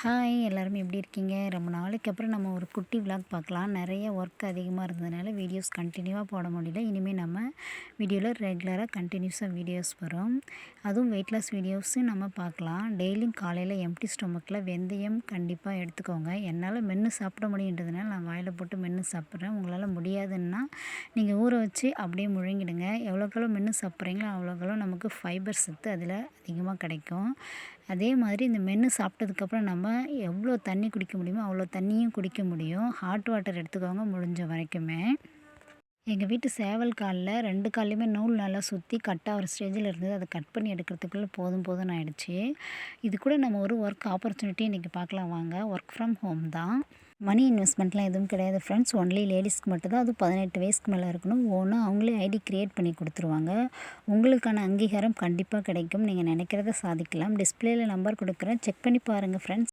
Hi எல்லாருமே எப்படி இருக்கீங்க? ரொம்ப நாளைக்கு அப்புறம் நம்ம ஒரு குட்டி விலாக் பார்க்கலாம். நிறைய ஒர்க் அதிகமாக இருந்ததுனால வீடியோஸ் கண்டினியூவாக போட முடியல. இனிமேல் நம்ம வீடியோவில் ரெகுலராக கண்டினியூஸாக வீடியோஸ் வரும். அதுவும் வெயிட் லாஸ் வீடியோஸும் நம்ம பார்க்கலாம். டெய்லியும் காலையில் எம்டி ஸ்டொமக்கில் வெந்தயம் கண்டிப்பாக எடுத்துக்கோங்க. என்னால் மென்று சாப்பிட முடியுன்றதுனால நான் வாயில் போட்டு மென்று சாப்பிட்றேன். உங்களால் முடியாதுன்னா நீங்கள் ஊற வச்சு அப்படியே முழுங்கிடுங்க. எவ்வளோக்கெவ்வளோ மென்று சாப்பிட்றீங்களோ அவ்வளோக்கெவ்வளோ நமக்கு ஃபைபர் சத்து அதில் அதிகமாக கிடைக்கும். அதே மாதிரி இந்த மென்று சாப்பிட்டதுக்கப்புறம் நம்ம எவ்வளோ தண்ணி குடிக்க முடியுமோ அவ்வளோ தண்ணியும் குடிக்க முடியும். ஹாட் வாட்டர் எடுத்துக்கோங்க முடிஞ்ச வரைக்குமே. எங்கள் வீட்டு சேவல் காலில் 2 கால்லையுமே நூல் நல்லா சுற்றி கட்டாகிற ஸ்டேஜில் இருந்தது. அதை கட் பண்ணி எடுக்கிறதுக்குள்ளே போதும் போதும்னு ஆயிடுச்சு. இது கூட நம்ம ஒரு ஒர்க் ஆப்பர்ச்சுனிட்டி இன்றைக்கி பார்க்கலாம் வாங்க. ஒர்க் ஃப்ரம் ஹோம் தான். மணி இன்வெஸ்ட்மெண்ட்லாம் எதுவும் கிடையாது ஃப்ரெண்ட்ஸ். ஒன்லி லேடிஸ்க்கு மட்டும் தான். அதுவும் 18 வயசுக்கு மேலே இருக்கணும். ஓனா அவங்களே ஐடி க்ரியேட் பண்ணி கொடுத்துருவாங்க. உங்களுக்கான அங்கீகாரம் கண்டிப்பாக கிடைக்கும். நீங்கள் நினைக்கிறத சாதிக்கலாம். டிஸ்பிளேயில் நம்பர் கொடுக்குறேன், செக் பண்ணி பாருங்கள் ஃப்ரெண்ட்ஸ்.